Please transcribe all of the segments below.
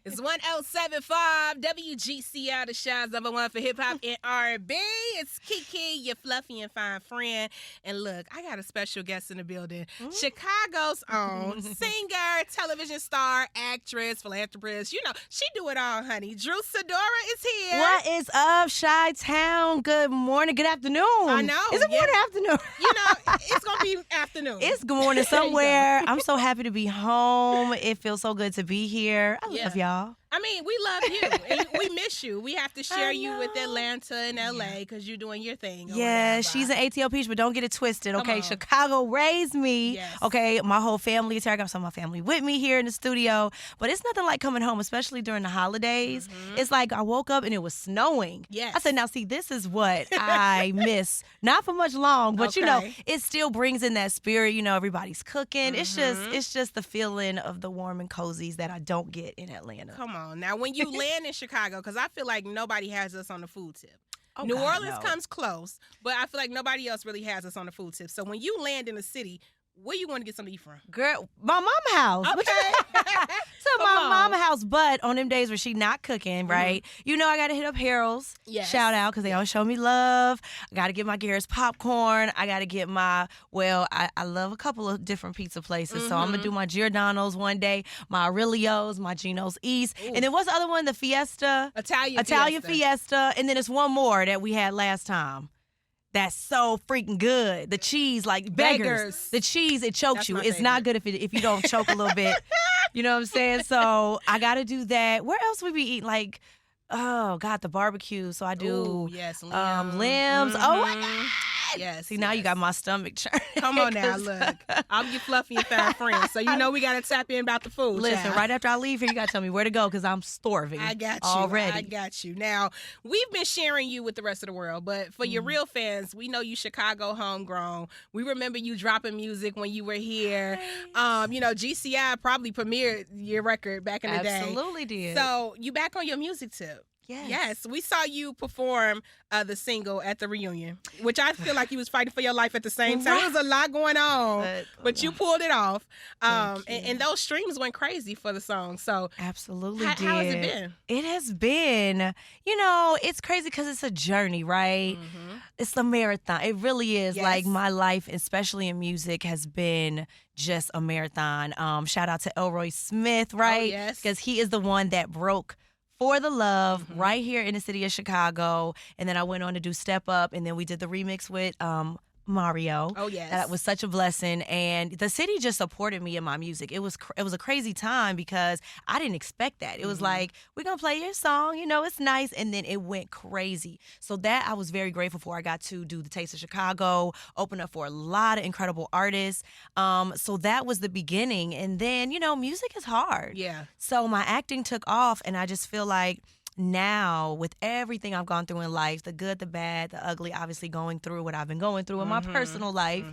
It's 1075 WGCI, the Shaw's number one for hip hop and R&B. It's KeKe, your fluffy and fine friend. And look, I got a special guest in the building. Chicago's own singer, television star, actress, philanthropist. You know, she do it all, honey. Sidora is here. What is up, Chi-Town? Good morning, good afternoon. I know. Is it morning, afternoon? You know, it's going to be afternoon. It's good morning somewhere. I'm so happy to be home. It feels so good to be here. I love y'all. I mean, we love you, and we miss you. We have to share you with Atlanta and L.A. because you're doing your thing. Yeah, she's an ATL Peach, but don't get it twisted, okay? Chicago raised me, yes. Okay? My whole family is here. I got some of my family with me here in the studio, but it's nothing like coming home, especially during the holidays. It's like I woke up and it was snowing. Yes. I said, now, see, this is what I miss. Not for much long, but, you know, it still brings in that spirit. You know, everybody's cooking. It's just the feeling of the warm and cozies that I don't get in Atlanta. Come on. Now, when you land in Chicago, because I feel like nobody has us on the food tip. Oh, New God, Orleans no. comes close, but I feel like nobody else really has us on the food tip. So when you land in a city, where you want to get something to eat from? Girl, my mama house. Okay. So my mama house, but on them days where she not cooking, right? You know I got to hit up Harold's. Yes. Shout out, because they always show me love. I got to get my Garrett's popcorn. I got to get my, I love a couple of different pizza places. So I'm going to do my Giordano's one day, my Aurelio's, my Gino's East. Ooh. And then what's the other one? The Fiesta? Italian Fiesta. And then there's one more that we had last time. That's so freaking good. The cheese, like beggars. The cheese, it chokes That's you. my It's not good if you don't choke a little bit. You know what I'm saying? So I got to do that. Where else we be eating? Like, oh, God, the barbecue. So I do limbs. Oh, my God. Yes. See, now you got my stomach churning. Come on now, look. I'm your fluffy and fine friend, so you know we got to tap in about the food. Listen, child. right after I leave here, you got to tell me where to go because I'm starving. I got you. Already. I got you. Now, we've been sharing you with the rest of the world, but for your real fans, we know you Chicago homegrown. We remember you dropping music when you were here. You know, GCI probably premiered your record back in the day. Absolutely did. So you back on your music tip. Yes, we saw you perform the single at the reunion, which I feel like you was fighting for your life at the same time. There was a lot going on, but you pulled it off. And those streams went crazy for the song. So absolutely did. How has it been? It has been, you know, it's crazy because it's a journey, right? It's a marathon. It really is. Yes. Like my life, especially in music, has been just a marathon. Shout out to Elroy Smith, right? Oh, yes. Because he is the one that broke For the Love right here in the city of Chicago. And then I went on to do Step Up, and then we did the remix with Mario. Oh, yes. That was such a blessing. And the city just supported me in my music. It was a crazy time because I didn't expect that. It was like, we're going to play your song, you know, it's nice. And then it went crazy. So that I was very grateful for. I got to do the Taste of Chicago, open up for a lot of incredible artists. So that was the beginning. And then, you know, music is hard. Yeah. So my acting took off, and I just feel like now, with everything I've gone through in life, the good, the bad, the ugly, obviously going through what I've been going through in my personal life,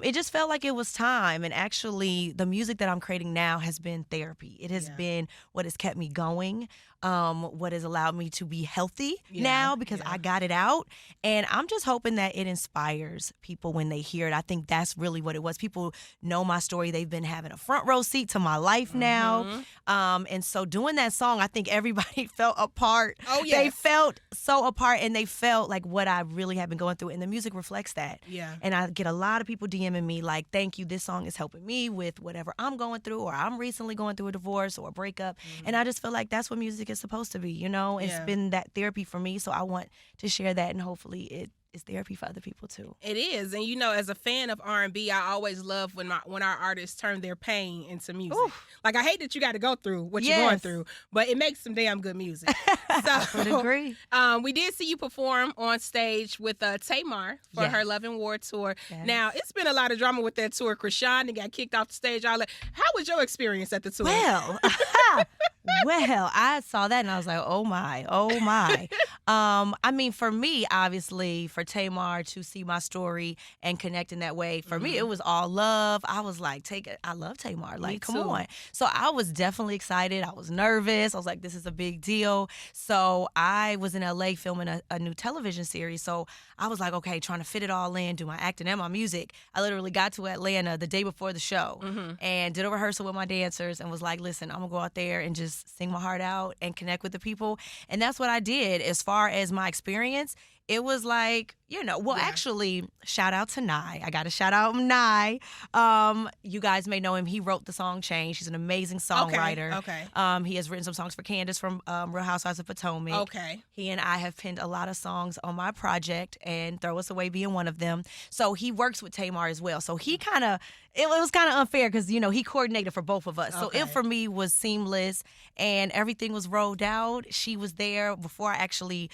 it just felt like it was time. And actually, the music that I'm creating now has been therapy. It has been what has kept me going, what has allowed me to be healthy now because I got it out. And I'm just hoping that it inspires people when they hear it. I think that's really what it was. People know my story. They've been having a front row seat to my life now. And so doing that song, I think everybody felt apart. Oh, yes. They felt so apart, and they felt like what I really have been going through. And the music reflects that. Yeah. And I get a lot of people DMing me like, thank you, this song is helping me with whatever I'm going through, or I'm recently going through a divorce or a breakup. And I just feel like that's what music is supposed to be, you know? It's been that therapy for me, so I want to share that, and hopefully it is therapy for other people too. It is. And you know, as a fan of R&B, I always love when our artists turn their pain into music. Oof. Like, I hate that you got to go through what you're going through, but it makes some damn good music. So I would agree. We did see you perform on stage with Tamar for her Love and War tour. Yes. Now, it's been a lot of drama with that tour. Krishan got kicked off the stage, all that. How was your experience at the tour? Well, I saw that and I was like, oh my. I mean, for me, obviously, for Tamar to see my story and connect in that way, for me, it was all love. I was like, I love Tamar. Like, come on. So I was definitely excited. I was nervous. I was like, this is a big deal. So I was in LA filming a new television series. So I was like, okay, trying to fit it all in, do my acting and my music. I literally got to Atlanta the day before the show and did a rehearsal with my dancers and was like, listen, I'm going to go out there and just sing my heart out and connect with the people. And that's what I did. As far as my experience, it was like, actually, shout out to Nye. I got to shout out Nye. You guys may know him. He wrote the song Change. He's an amazing songwriter. Okay. He has written some songs for Candace from Real Housewives of Potomac. Okay. He and I have penned a lot of songs on my project, and Throw Us Away being one of them. So he works with Tamar as well. So he it was kind of unfair because, he coordinated for both of us. So it, for me, was seamless, and everything was rolled out. She was there before I actually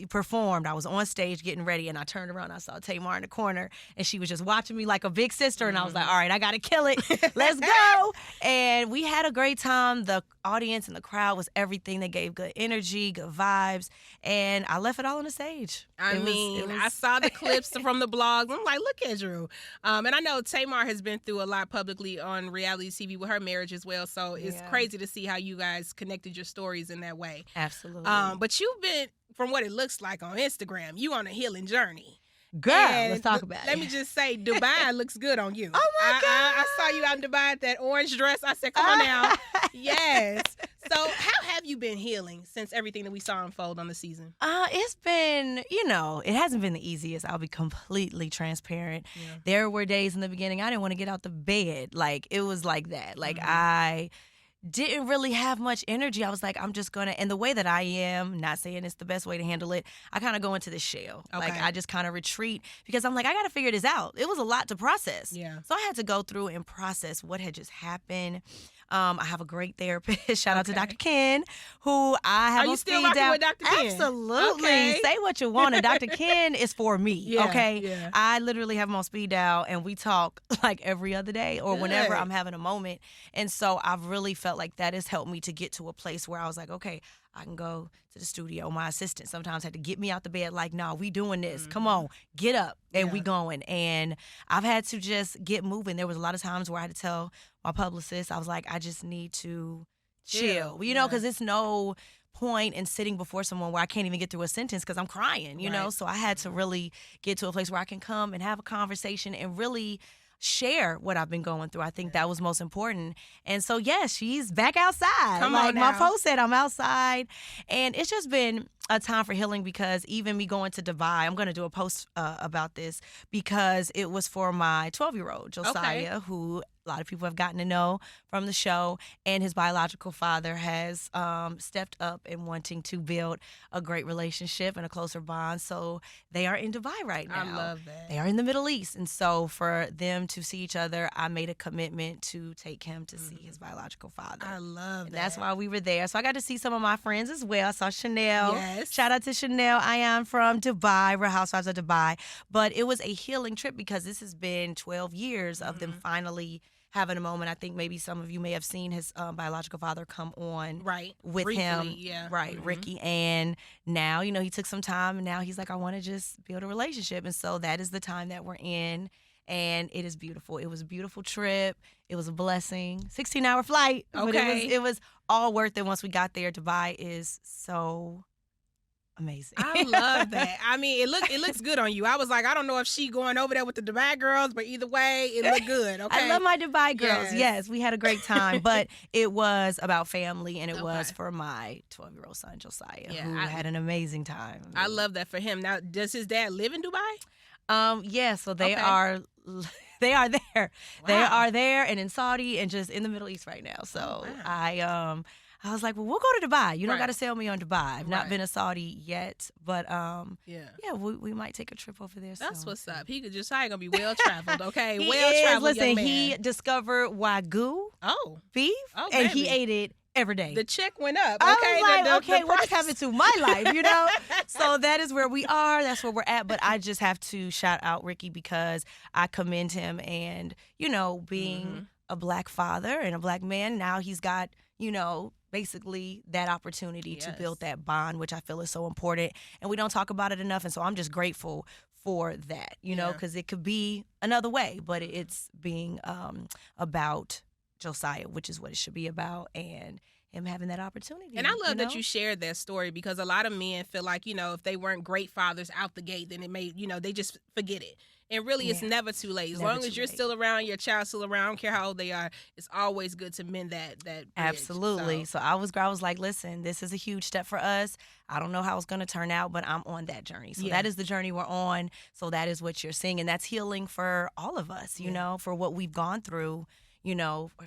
performed. I was on stage getting ready, and I turned around. I saw Tamar in the corner, and she was just watching me like a big sister. And I was like, all right, I got to kill it. Let's go. And we had a great time. The audience and the crowd was everything. They gave good energy, good vibes. And I left it all on the stage. I saw the clips from the blogs. I'm like, look at Drew. And I know Tamar has been through a lot publicly on reality TV with her marriage as well. So it's crazy to see how you guys connected your stories in that way. Absolutely. But you've been, from what it looks like on Instagram, you on a healing journey. Girl, let's talk about it. Let me just say, Dubai looks good on you. Oh, my God. I saw you out in Dubai at that orange dress. I said, come on now. Yes. So how have you been healing since everything that we saw unfold on the season? It's been, it hasn't been the easiest. I'll be completely transparent. Yeah. There were days in the beginning I didn't want to get out the bed. Like, it was like that. Like, I didn't really have much energy. I was like, I'm just going to, and the way that I am, not saying it's the best way to handle it, I kind of go into the shell. Okay. Like, I just kind of retreat because I'm like, I got to figure this out. It was a lot to process. Yeah. So I had to go through and process what had just happened. I have a great therapist. Shout out to Dr. Ken, who I have. Are you still rocking with Dr. Ken? Absolutely. Okay. Say what you want. And Dr. Ken is for me. Yeah, okay. Yeah. I literally have him on speed dial, and we talk like every other day or whenever I'm having a moment. And so I've really felt like that has helped me to get to a place where I was like, okay, I can go to the studio. My assistant sometimes had to get me out the bed like, no, we doing this. Mm-hmm. Come on, get up. And we going. And I've had to just get moving. There was a lot of times where I had to tell my publicist, I was like, I just need to chill. Because it's no point in sitting before someone where I can't even get through a sentence because I'm crying, you know? So I had to really get to a place where I can come and have a conversation and really share what I've been going through. I think that was most important. And so, she's back outside. Come like on now. My post said, I'm outside. And it's just been a time for healing because even me going to Dubai, I'm going to do a post about this because it was for my 12-year-old, Josiah, who a lot of people have gotten to know from the show, and his biological father has stepped up in wanting to build a great relationship and a closer bond. So they are in Dubai right now. I love that. They are in the Middle East. And so for them to see each other, I made a commitment to take him to see his biological father. I love that. And that's why we were there. So I got to see some of my friends as well. I saw Chanel. Yes. Shout out to Chanel. I am from Dubai, Real Housewives of Dubai. But it was a healing trip because this has been 12 years of them finally having a moment. I think maybe some of you may have seen his biological father come on with briefly, him. Yeah. Ricky. And now, he took some time, and now he's like, I want to just build a relationship. And so that is the time that we're in. And it is beautiful. It was a beautiful trip. It was a blessing. 16-hour flight. Okay. But it was all worth it once we got there. Dubai is so amazing. I love that. I mean, it looks good on you. I was like, I don't know if she going over there with the Dubai girls, but either way, it looked good. Okay. I love my Dubai girls. Yes, we had a great time, but it was about family, and it was for my 12-year-old son, Josiah, who had an amazing time. I love that for him. Now, does his dad live in Dubai? So they are there. Wow. They are there and in Saudi and just in the Middle East right now. So I was like, well, we'll go to Dubai. You don't got to sell me on Dubai. I've not been to Saudi yet, but we might take a trip over there. That's what's up. He gonna be well traveled. Okay, he well traveled. Listen, young man. He discovered Wagyu beef, and baby. he ate it every day. The check went up. Okay, I was like, what price. just happened to my life? So that is where we are. That's where we're at. But I just have to shout out Ricky because I commend him, and being a Black father and a Black man, now he's got basically that opportunity to build that bond, which I feel is so important. And we don't talk about it enough. And so I'm just grateful for that, because it could be another way, but it's being about Josiah, which is what it should be about, and am having that opportunity. And I love that you shared that story, because a lot of men feel like, if they weren't great fathers out the gate, then it may, they just forget it. And really, it's never too late. As long as you're still around, your child's still around, I don't care how old they are, it's always good to mend that bridge. Absolutely. So I was like, listen, this is a huge step for us. I don't know how it's going to turn out, but I'm on that journey. So that is the journey we're on. So that is what you're seeing. And that's healing for all of us, you know, for what we've gone through.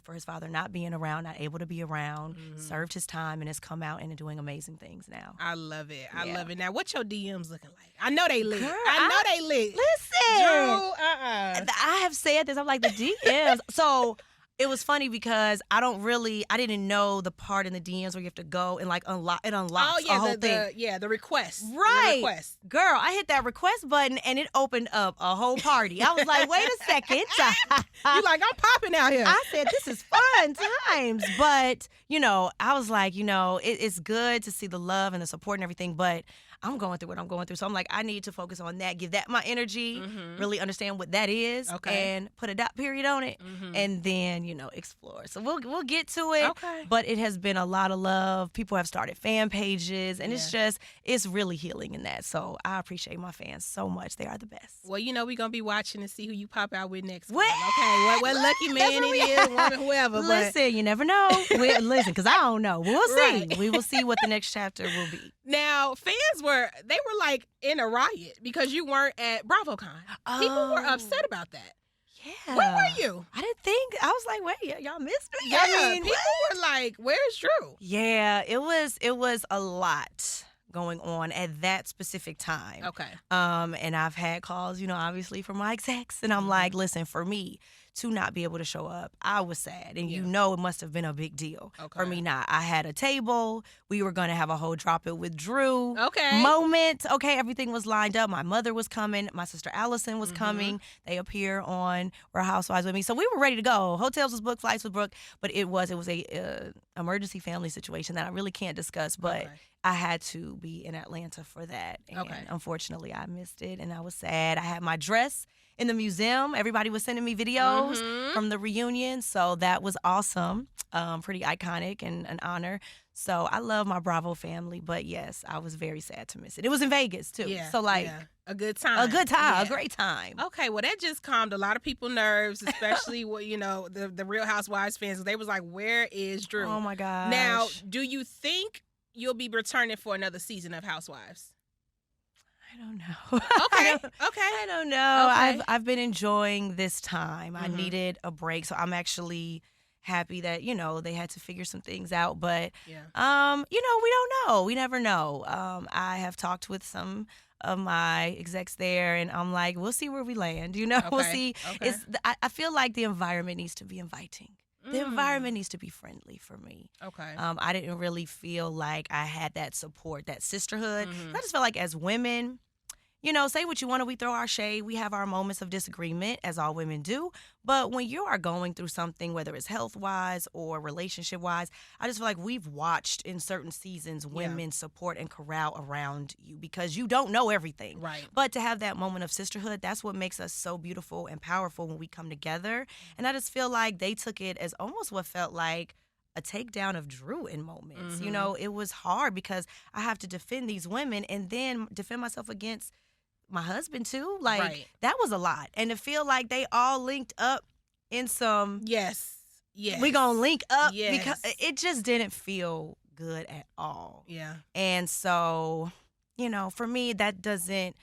For his father not being around, not able to be around, served his time, and has come out and doing amazing things now. I love it. I love it. Now, what's your DMs looking like? I know they lit. Girl, I know they lit. Listen. Drew, I have said this. I'm like, the DMs. So it was funny because I didn't know the part in the DMs where you have to go and unlocks a whole thing. The request. Right. The request. Girl, I hit that request button and it opened up a whole party. I was like, wait a second. You like, I'm popping out here. I said, this is fun times. But, I was like, it's good to see the love and the support and everything, but I'm going through what I'm going through. So I'm like, I need to focus on that, give that my energy, really understand what that is, and put a dot period on it, and then, explore. So we'll get to it. Okay. But it has been a lot of love. People have started fan pages, and it's really healing in that. So I appreciate my fans so much. They are the best. Well, we're going to be watching to see who you pop out with next. What? Okay, what lucky man it is, woman, whoever. Listen, you never know. Listen, because I don't know. We'll see. Right. We will see what the next chapter will be. Now, fans were like in a riot because you weren't at BravoCon. People were upset about that. Yeah. Where were you? I didn't think. I was like, wait, y'all missed me? Yeah, people were like, where's Drew? Yeah, it was a lot going on at that specific time. Okay. And I've had calls, obviously from my execs, and I'm like, listen, for me to not be able to show up, I was sad, and it must have been a big deal for me. Not, I had a table. We were gonna have a whole drop it with Drew moment. Okay, everything was lined up. My mother was coming. My sister Allison was coming. They appear on Real Housewives with me, so we were ready to go. Hotels was booked, flights was booked, but it was a emergency family situation that I really can't discuss, but. I had to be in Atlanta for that. And unfortunately, I missed it, and I was sad. I had my dress in the museum. Everybody was sending me videos from the reunion, so that was awesome. Pretty iconic and an honor. So I love my Bravo family, but yes, I was very sad to miss it. It was in Vegas, too. Yeah, so, a good time. A great time. Okay, well, that just calmed a lot of people's nerves, especially the Real Housewives fans. They was like, where is Drew? Oh, my gosh. Now, do you think you'll be returning for another season of Housewives? I don't know. Okay. I don't know. Okay. I've been enjoying this time. I needed a break, so I'm actually happy that they had to figure some things out. But we don't know. We never know. I have talked with some of my execs there, and I'm like, we'll see where we land. We'll see. Okay. I feel like the environment needs to be inviting. The environment needs to be friendly for me. Okay. I didn't really feel like I had that support, that sisterhood. I just felt like as women, say what you want, we throw our shade. We have our moments of disagreement, as all women do. But when you are going through something, whether it's health-wise or relationship-wise, I just feel like we've watched in certain seasons women support and corral around you because you don't know everything. Right. But to have that moment of sisterhood, that's what makes us so beautiful and powerful when we come together. And I just feel like they took it as almost what felt like a takedown of Drew in moments. It was hard because I have to defend these women and then defend myself against my husband too. That was a lot. And to feel like they all linked up in some we gonna link up because it just didn't feel good at all. Yeah. And so, for me that doesn't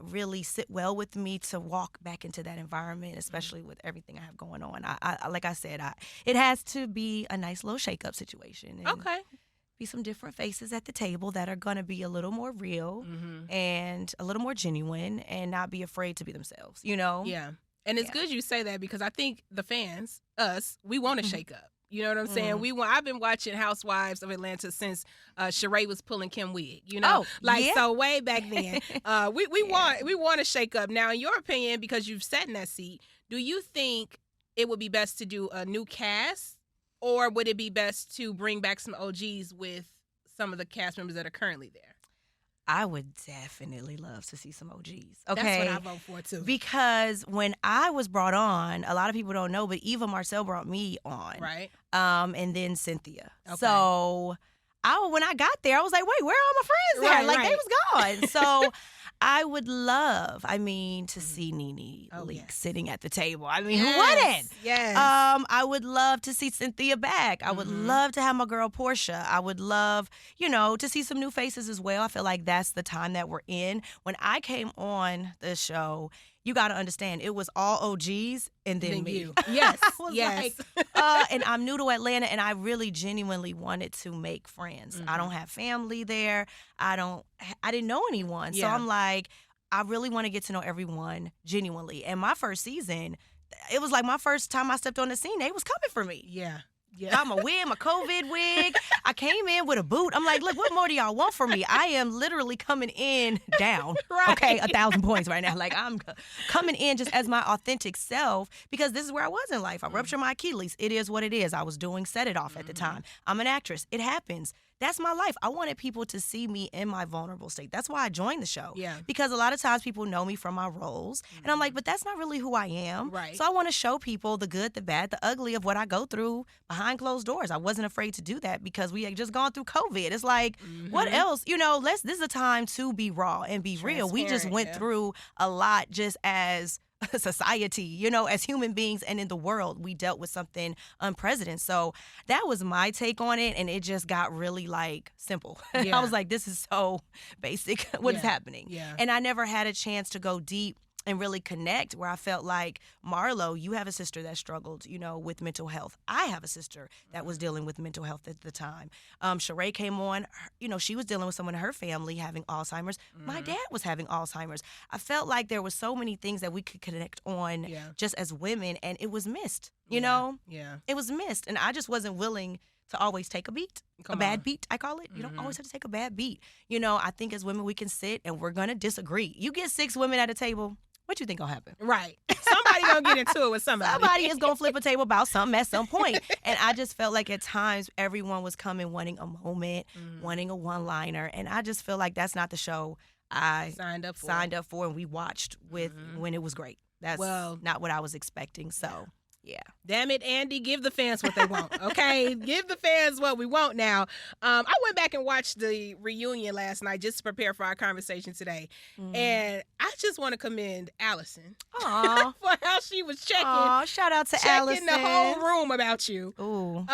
really sit well with me to walk back into that environment, especially with everything I have going on. I like I said, it has to be a nice little shake-up situation. And be some different faces at the table that are going to be a little more real and a little more genuine and not be afraid to be themselves, Yeah. And it's good you say that because I think the fans, we want to shake up. You know what I'm saying? I've been watching Housewives of Atlanta since Sheree was pulling Kim Wig. So way back then. We want to shake up. Now, in your opinion, because you've sat in that seat, do you think it would be best to do a new cast? Or would it be best to bring back some OGs with some of the cast members that are currently there? I would definitely love to see some OGs. Okay. That's what I vote for, too. Because when I was brought on, a lot of people don't know, but Eva Marcel brought me on. Right. And then Cynthia. Okay. So when I got there, I was like, wait, where are all my friends at? Like, they was gone. So I would love, to see Nene Leakes sitting at the table. I mean, who wouldn't? Yes. I would love to see Cynthia back. I would love to have my girl Portia. I would love, to see some new faces as well. I feel like that's the time that we're in. When I came on the show, you got to understand, it was all OGs and then me. You. Yes. I was like, and I'm new to Atlanta, and I really genuinely wanted to make friends. I don't have family there. I didn't know anyone. So I'm like, I really want to get to know everyone genuinely. And my first season, it was like my first time I stepped on the scene, they was coming for me. Yeah. Got my wig, my COVID wig. I came in with a boot. I'm like, look, what more do y'all want from me? I am literally coming in down. Right. Okay, 1,000 points right now. Like, I'm coming in just as my authentic self because this is where I was in life. I ruptured my Achilles. It is what it is. I was doing Set It Off at the time. I'm an actress. It happens. That's my life. I wanted people to see me in my vulnerable state. That's why I joined the show. Yeah. Because a lot of times people know me from my roles. And I'm like, but that's not really who I am. Right. So I want to show people the good, the bad, the ugly of what I go through behind closed doors. I wasn't afraid to do that because we had just gone through COVID. It's like, what else? This is a time to be raw and be real. We just went through a lot just as society, as human beings, and in the world, we dealt with something unprecedented. So that was my take on it, and it just got really simple. Yeah. I was like, this is so basic. What is happening? Yeah. And I never had a chance to go deep and really connect where I felt like, Marlo, you have a sister that struggled, with mental health. I have a sister that was dealing with mental health at the time. Sheree came on, she was dealing with someone in her family having Alzheimer's. My dad was having Alzheimer's. I felt like there were so many things that we could connect on just as women, and it was missed, you know? Yeah. It was missed, and I just wasn't willing to always take a beat. Bad beat, I call it. You don't always have to take a bad beat. I think as women we can sit and we're going to disagree. You get 6 women at a table, what you think gonna happen? Right. Somebody gonna get into it with somebody. Somebody is gonna flip a table about something at some point. And I just felt like at times everyone was coming wanting a moment, wanting a one-liner. And I just feel like that's not the show I signed up for and we watched with when it was great. That's not what I was expecting. So yeah. Damn it, Andy, give the fans what they want, okay? Give the fans what we want now. I went back and watched the reunion last night just to prepare for our conversation today. And I just want to commend Allison for how she was checking. Shout out to Allison. Checking the whole room about you. Ooh.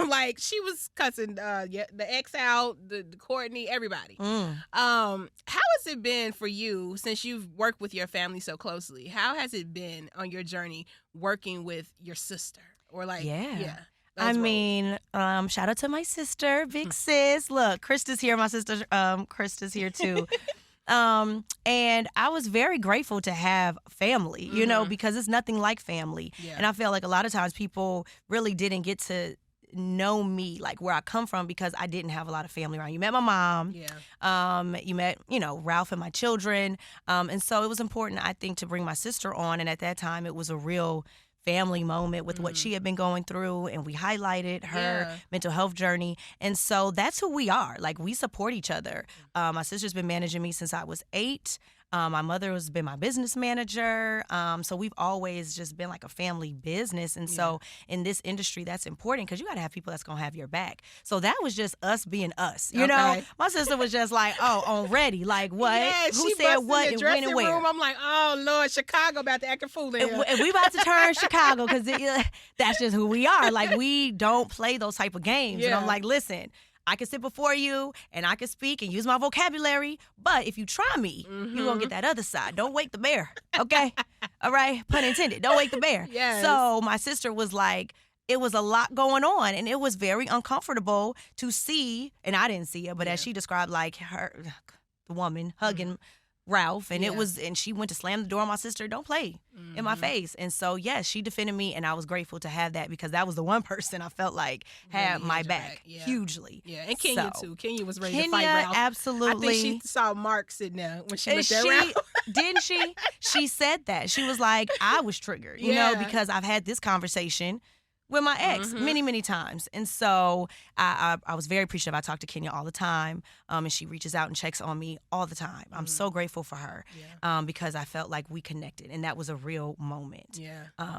Like she was cussing the ex out, the Courtney, everybody. How has it been for you since you've worked with your family so closely? How has it been on your journey working with your sister or shout out to my sister, big sis. Look, Krista's here. My sister, Krista's here too. And I was very grateful to have family, because it's nothing like family. Yeah. And I feel like a lot of times people really didn't get to know me, like where I come from, because I didn't have a lot of family around. You met my mom. Yeah. You met, Ralph and my children. And so it was important, I think, to bring my sister on. And at that time, it was a real family moment with what she had been going through, and we highlighted her mental health journey. And so that's who we are. Like, we support each other. My sister's been managing me since I was 8. My mother has been my business manager. So we've always just been like a family business. And so in this industry, that's important because you got to have people that's going to have your back. So that was just us being us. You know, my sister was just like, on ready. Like, what? Yeah, who said what and when and where? I'm like, oh, Lord, Chicago about to act a fool. And we about to turn Chicago because that's just who we are. Like, we don't play those type of games. Yeah. And I'm like, listen, I can sit before you and I can speak and use my vocabulary, but if you try me, you're going to get that other side. Don't wake the bear, okay? All right? Pun intended. Don't wake the bear. Yes. So my sister was like, it was a lot going on, and it was very uncomfortable to see, and I didn't see it, but as she described, like, the woman hugging Ralph, and it was, and she went to slam the door on my sister, don't play in my face. And so, yes, she defended me, and I was grateful to have that because that was the one person I felt like had my back hugely. Yeah, and Kenya too. Kenya was ready to fight Ralph. Absolutely. I think she saw Mark sitting there when she looked at Ralph. Didn't she? She said that. She was like, I was triggered, you know, because I've had this conversation with my ex many times. And so I was very appreciative. I talk to Kenya all the time, and she reaches out and checks on me all the time. I'm so grateful for her because I felt like we connected, and that was a real moment.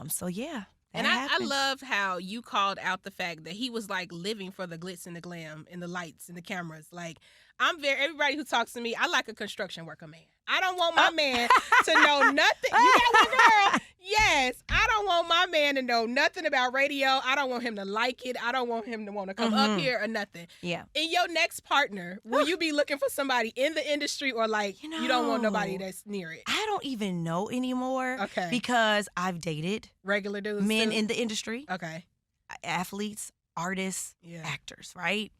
So yeah. And I love how you called out the fact that he was like living for the glitz and the glam and the lights and the cameras. Like, everybody who talks to me, I like a construction worker man. I don't want my man to know nothing. You got one, girl? Yes. I don't want my man to know nothing about radio. I don't want him to like it. I don't want him to want to come up here or nothing. Yeah. In your next partner, will you be looking for somebody in the industry or like you don't want nobody that's near it? I don't even know anymore. Okay. Because I've dated regular dudes, men too? in the industry. Okay. Athletes, artists, actors, right?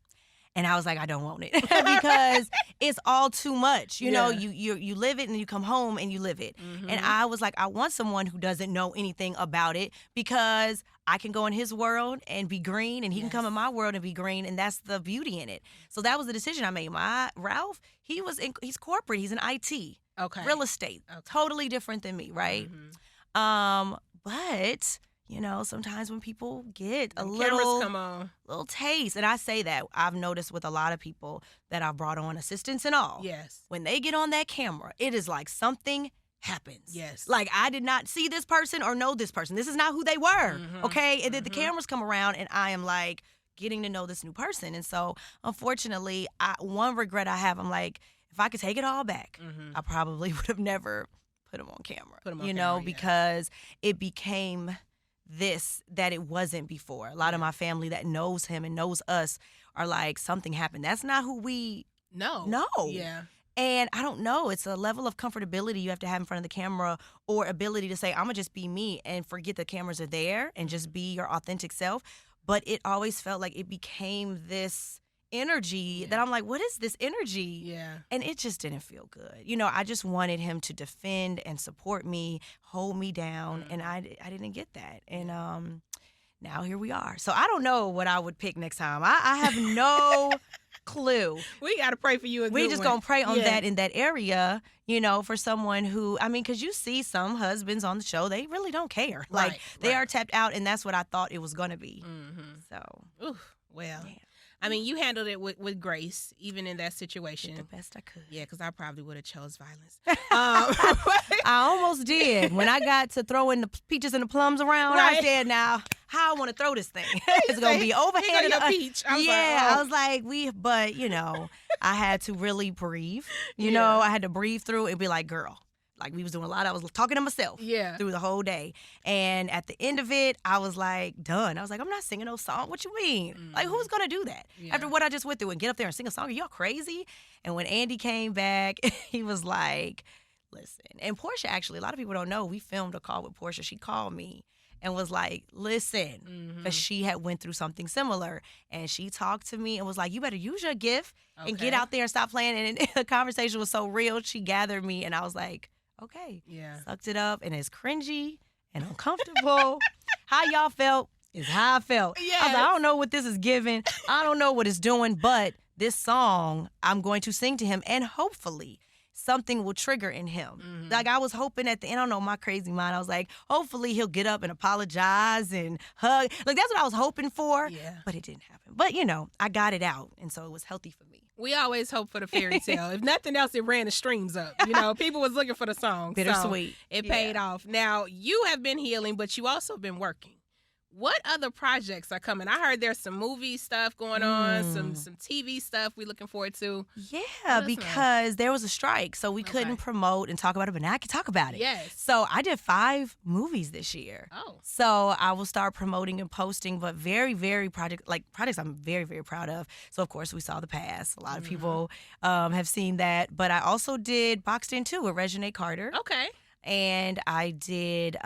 And I was like, I don't want it because it's all too much. You know, you live it and you come home and you live it. And I was like, I want someone who doesn't know anything about it because I can go in his world and be green and he can come in my world and be green. And that's the beauty in it. So that was the decision I made. Ralph, he's corporate. He's in IT, real estate, totally different than me, right? But you know, sometimes when people get a little taste, and I say that, I've noticed with a lot of people that I've brought on, assistants and all. Yes. When they get on that camera, it is like something happens. Yes. Like I did not see this person or know this person. This is not who they were. Okay. And then the cameras come around and I am like getting to know this new person. And so unfortunately, one regret I have, I'm like, if I could take it all back, I probably would have never put him on camera. Because it became this that it wasn't before. A lot of my family that knows him and knows us are like, something happened. That's not who we know. Yeah. And I don't know. It's a level of comfortability you have to have in front of the camera or ability to say, I'm going to just be me and forget the cameras are there and just be your authentic self. But it always felt like it became this energy that I'm like, what is this energy? Yeah. And it just didn't feel good. You know, I just wanted him to defend and support me, hold me down, and I didn't get that. And now here we are. So I don't know what I would pick next time. I have no clue. We got to pray for you. We just going to pray on that in that area, you know, for someone who, I mean, because you see some husbands on the show, they really don't care. Like, they are tapped out, and that's what I thought it was going to be. So. Oof, well. Yeah. I mean, you handled it with grace, even in that situation. Did the best I could. Yeah, because I probably would have chose violence. I almost did. When I got to throwing the peaches and the plums around, I said, now, how I want to throw this thing. It's going to be overhanded. Peach. I was like, but, you know, I had to really breathe. You know, I had to breathe through and be like, girl. Like, we was doing a lot. I was talking to myself through the whole day. And at the end of it, I was like, done. I was like, I'm not singing no song. What you mean? Like, who's going to do that? After what I just went through and get up there and sing a song? Are y'all crazy? And when Andy came back, he was like, listen. And Portia, actually, a lot of people don't know, we filmed a call with Portia. She called me and was like, listen, because she had went through something similar. And she talked to me and was like, you better use your gift and get out there and stop playing. And the conversation was so real. She gathered me, and I was like, okay. Yeah. Sucked it up, and it's cringy and uncomfortable. How y'all felt is how I felt. Yes. I was like, I don't know what this is giving. I don't know what it's doing, but this song I'm going to sing to him, and hopefully something will trigger in him. Like, I was hoping at the end, I don't know, my crazy mind, I was like, hopefully he'll get up and apologize and hug. Like, that's what I was hoping for, but it didn't happen. But, you know, I got it out, and so it was healthy for me. We always hope for the fairy tale. If nothing else, it ran the streams up. You know, people was looking for the song. Bittersweet. So it paid off. Now, you have been healing, but you also been working. What other projects are coming? I heard there's some movie stuff going on, some TV stuff we looking forward to. Yeah, because there was a strike, so we couldn't promote and talk about it, but now I can talk about it. Yes. So I did 5 movies this year. Oh. So I will start promoting and posting, but very, very projects I'm very, very proud of. So, of course, we saw The Pass. A lot of people have seen that. But I also did Boxed In 2 with Reginae Carter. Okay. And I did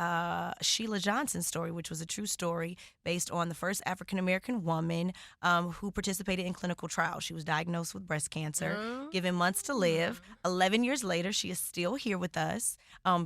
Sheila Johnson's story, which was a true story based on the first African-American woman who participated in clinical trials. She was diagnosed with breast cancer, given months to live. 11 years later, she is still here with us.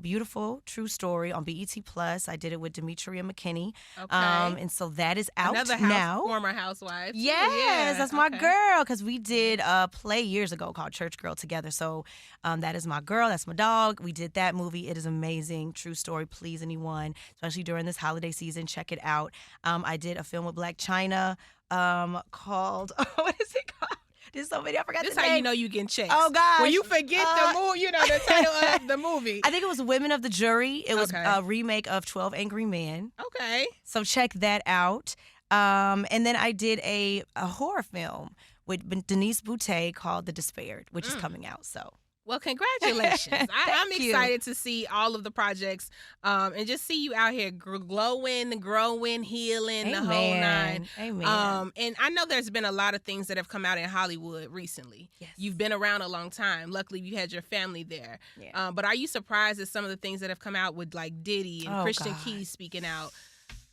Beautiful, true story on BET+. I did it with Demetria McKinney. Okay. And so that is out now. Former housewife. Yes, that's my girl, because we did a play years ago called Church Girl together. So that is my girl. That's my dog. We did that movie. It is is amazing. True story. Please, anyone, especially during this holiday season, check it out. I did a film with Black China called, what is it called? There's so many. I forgot This the how name. you know you getting checks. Oh, gosh. When you forget the movie, the title of the movie. I think it was Women of the Jury. It was a remake of 12 Angry Men. Okay. So check that out. And then I did a horror film with Denise Boutte called The Despaired, which is coming out. So. Well, congratulations. I'm you. excited to see all of the projects and just see you out here glowing, growing, healing, the whole nine. Amen. And I know there's been a lot of things that have come out in Hollywood recently. Yes. You've been around a long time. Luckily, you had your family there. Yeah. But are you surprised at some of the things that have come out with like Diddy and Christian Keys speaking out?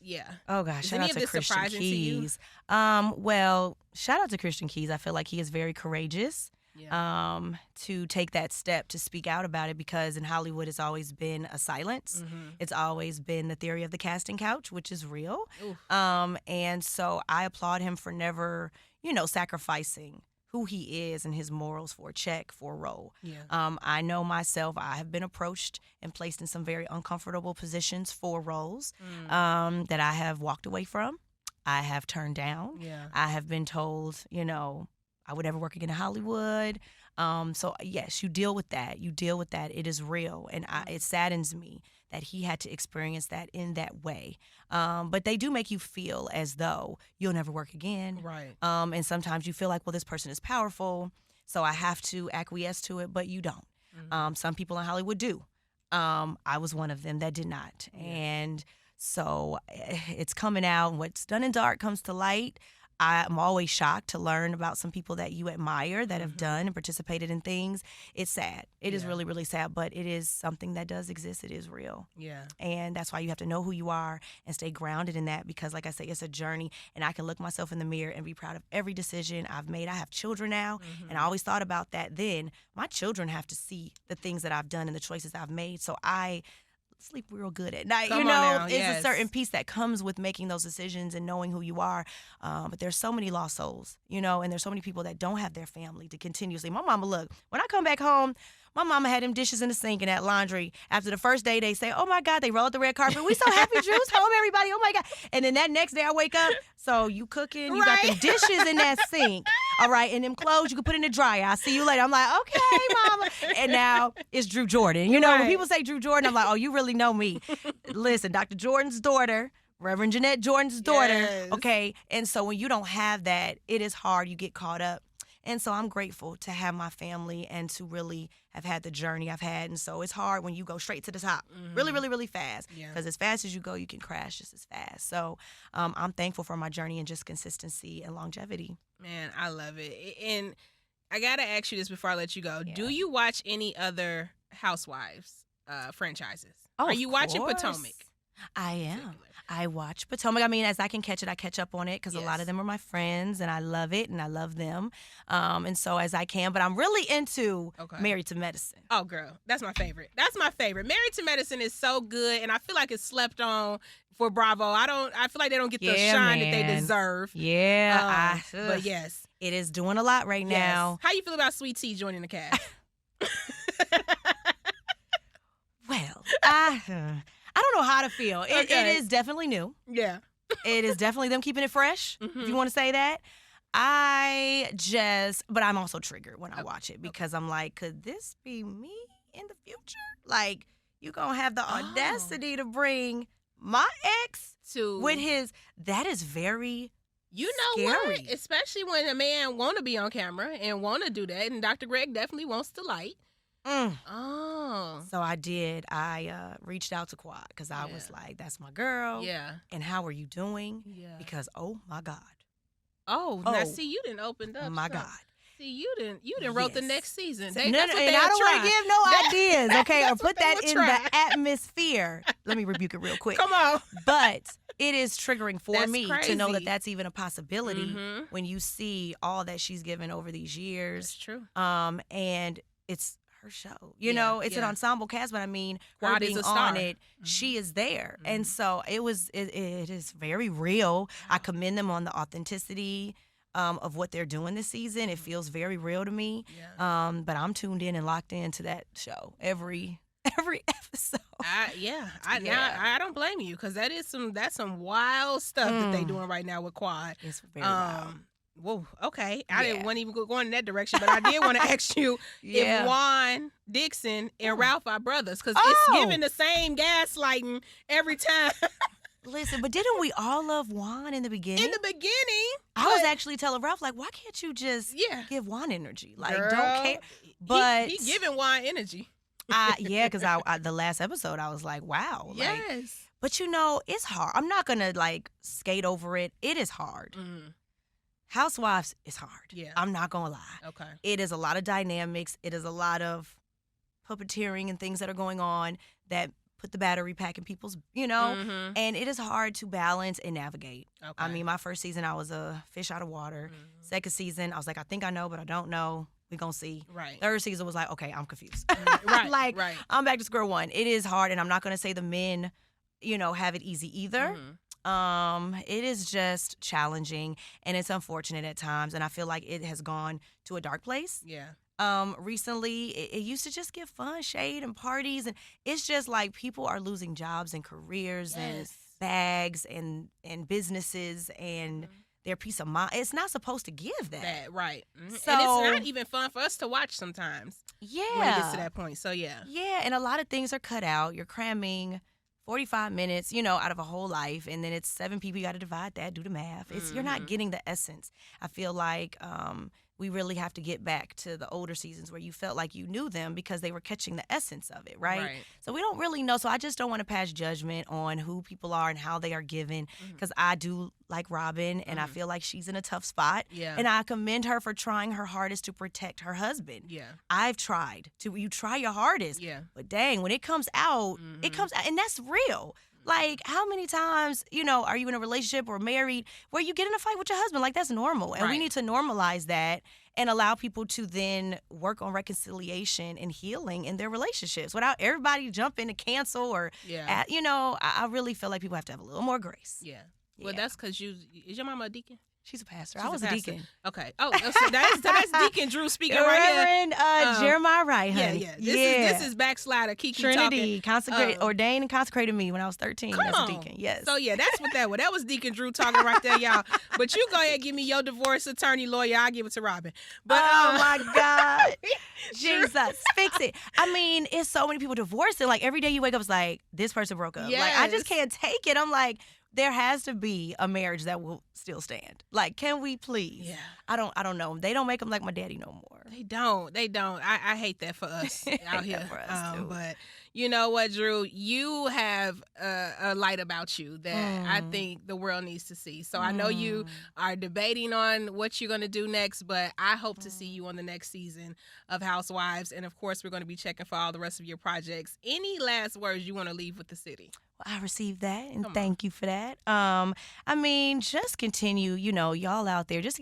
Yeah. Oh, gosh. Is Shout any out of to this Christian surprising Keys. to you? Well, shout out to Christian Keys. I feel like he is very courageous. Yeah. To take that step to speak out about it, because in Hollywood it's always been a silence. It's always been the theory of the casting couch, which is real. And so I applaud him for never, sacrificing who he is and his morals for a check, for a role. Yeah. I know myself, I have been approached and placed in some very uncomfortable positions for roles that I have walked away from. I have turned down. Yeah. I have been told, I would never work again in Hollywood. So, yes, you deal with that. It is real. And it saddens me that he had to experience that in that way. But they do make you feel as though you'll never work again. Right. And sometimes you feel like, well, this person is powerful, so I have to acquiesce to it, but you don't. Some people in Hollywood do. I was one of them that did not. Yeah. And so it's coming out, and what's done in dark comes to light. I'm always shocked to learn about some people that you admire that have done and participated in things. It's sad. It is really, really sad, but it is something that does exist. It is real. Yeah. And that's why you have to know who you are and stay grounded in that, because, like I say, it's a journey, and I can look myself in the mirror and be proud of every decision I've made. I have children now, and I always thought about that then. My children have to see the things that I've done and the choices I've made, so I sleep real good at night. Come on now, it's yes. a certain peace that comes with making those decisions and knowing who you are. But there's so many lost souls, and there's so many people that don't have their family to continuously. My mama, look, when I come back home, my mama had them dishes in the sink and that laundry. After the first day, they say, oh, my God, they roll out the red carpet. We so happy, Drew's home, everybody. Oh, my God. And then that next day I wake up, so you cooking, you got them dishes in that sink. All right, and them clothes, you can put in the dryer. I'll see you later. I'm like, okay, mama. And now it's Drew Jordan. When people say Drew Jordan, I'm like, oh, you really know me. Listen, Dr. Jordan's daughter, Reverend Jeanette Jordan's daughter. Yes. Okay, and so when you don't have that, it is hard. You get caught up. And so I'm grateful to have my family and to really have had the journey I've had. And so it's hard when you go straight to the top, really, really, really fast. Because as fast as you go, you can crash just as fast. So I'm thankful for my journey and just consistency and longevity. Man, I love it. And I got to ask you this before I let you go. Yeah. Do you watch any other Housewives franchises? Oh, Are you of watching course. Potomac? I am. Particular? I watch Potomac. I mean, as I can catch it, I catch up on it because a lot Yes. of them are my friends, and I love it, and I love them. And so as I can, but I'm really into Married to Medicine. Oh, girl, that's my favorite. Married to Medicine is so good, and I feel like it's slept on for Bravo. I feel like they don't get the shine that they deserve. Yeah. But yes, it is doing a lot right now. How you feel about Sweet Tea joining the cast? Well, I don't know how to feel. It is definitely new. Yeah. It is definitely them keeping it fresh, if you want to say that. But I'm also triggered when I watch it because I'm like, could this be me in the future? Like, you gonna have the audacity to bring my ex with his, that is very scary. What? Especially when a man want to be on camera and want to do that, and Dr. Greg definitely wants to light. Oh. So I did. I reached out to Quad because I was like, that's my girl. Yeah. And how are you doing? Yeah. Because, oh, my God. Now see, you didn't open up. Oh, my so. God. See, you didn't wrote the next season. And I don't want to give no ideas, okay, or put that in the atmosphere. Let me rebuke it real quick. Come on. But it is triggering for That's me crazy. to know that that's even a possibility when you see all that she's given over these years. That's true. And it's her show. It's an ensemble cast, but I mean, her Quad is being a star. on it, she is there. And so it is very real. I commend them on the authenticity of what they're doing this season. It feels very real to me. Yeah. But I'm tuned in and locked into that show every every episode. I don't blame you because that's some wild stuff that they doing right now with Quad. It's very wild. Whoa, okay. I didn't want to even go in that direction, but I did want to ask you if Juan Dixon and Ralph are brothers because it's giving the same gaslighting every time. Listen, but didn't we all love Juan in the beginning? In the beginning. I was actually telling Ralph, like, why can't you just give Juan energy? Like, girl, don't care. But he giving Juan energy. Because the last episode, I was like, wow. Yes. Like, but, it's hard. I'm not going to, like, skate over it. It is hard. Mm. Housewives is hard. Yeah. I'm not going to lie. Okay. It is a lot of dynamics. It is a lot of puppeteering and things that are going on that put the battery pack in people's, Mm-hmm. and it is hard to balance and navigate. Okay. I mean, my first season, I was a fish out of water. Mm-hmm. Second season, I was like, I think I know, but I don't know. We gonna see. Right. Third season was like, okay, I'm confused. Right. Right. I'm back to square one. It is hard, and I'm not gonna say the men, have it easy either. Mm-hmm. It is just challenging, and it's unfortunate at times, and I feel like it has gone to a dark place. Yeah. Recently, it used to just give fun, shade, and parties, and it's just like people are losing jobs and careers and bags and businesses and their peace of mind. It's not supposed to give that. Right. Mm-hmm. So, and it's not even fun for us to watch sometimes. Yeah. When it gets to that point. So, yeah. Yeah, and a lot of things are cut out. You're cramming 45 minutes, out of a whole life, and then it's 7 people. You got to divide that, do the math. You're not getting the essence. I feel like we really have to get back to the older seasons where you felt like you knew them because they were catching the essence of it, right? So we don't really know. So I just don't want to pass judgment on who people are and how they are given because I do like Robin, and I feel like she's in a tough spot. Yeah. And I commend her for trying her hardest to protect her husband. Yeah. I've tried to. You try your hardest. Yeah. But dang, when it comes out, it comes out, and that's real. Like, how many times, are you in a relationship or married where you get in a fight with your husband? Like, that's normal. And we need to normalize that and allow people to then work on reconciliation and healing in their relationships without everybody jumping to cancel or, I really feel like people have to have a little more grace. Yeah. Well, that's because is your mama a deacon? She's a pastor. I was a deacon. Okay. Oh, so that's Deacon Drew speaking right here. Reverend Jeremiah Wright, honey. Yeah. This is backslider KeKe Trinity talking. Ordained and consecrated me when I was 13 as a deacon. Yes. So that's what that was. That was Deacon Drew talking right there, y'all. But you go ahead and give me your divorce attorney lawyer. I'll give it to Robin. But oh my God, Jesus, fix it. I mean, it's so many people divorcing. Like every day you wake up, it's like this person broke up. Yes. Like I just can't take it. I'm like, there has to be a marriage that will still stand. Like, can we please? Yeah. I don't know. They don't make them like my daddy no more. They don't. I hate that for us out here. For us too. But you know what, Drew? You have a light about you that I think the world needs to see. So I know you are debating on what you're going to do next, but I hope to see you on the next season of Housewives. And, of course, we're going to be checking for all the rest of your projects. Any last words you want to leave with the city? I received that, and thank you for that. I mean, just continue, y'all out there, just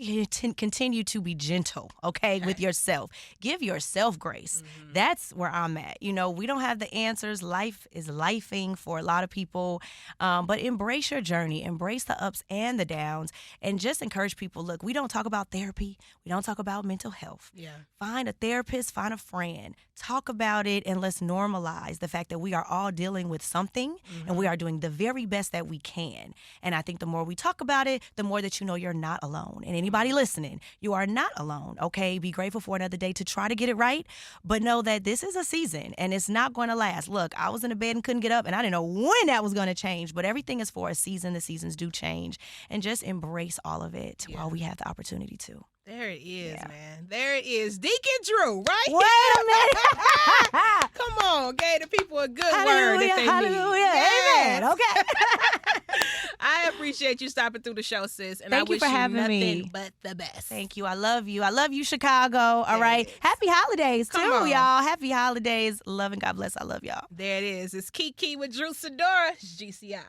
continue to be gentle, okay, with yourself. Give yourself grace. That's where I'm at. We don't have the answers. Life is lifing for a lot of people, but embrace your journey. Embrace the ups and the downs, and just encourage people, look, we don't talk about therapy. We don't talk about mental health. Yeah. Find a therapist, find a friend. Talk about it, and let's normalize the fact that we are all dealing with something, and we are doing the very best that we can. And I think the more we talk about it, the more that you're not alone. And anybody listening, you are not alone, okay? Be grateful for another day to try to get it right, but know that this is a season, and it's not going to last. Look, I was in the bed and couldn't get up, and I didn't know when that was going to change, but everything is for a season. The seasons do change, and just embrace all of it while we have the opportunity to. There it is, man. There it is. Deacon Drew, right? Wait a minute. Come on. Gave the people a good hallelujah, word that they hallelujah. need. Amen. Okay. I appreciate you stopping through the show, sis. And Thank I you wish for you having nothing me. but the best. Thank you. I love you. I love you, Chicago. All right. Happy holidays, too, y'all. Happy holidays. Love and God bless. I love y'all. There it is. It's KeKe with Drew Sidora. GCI.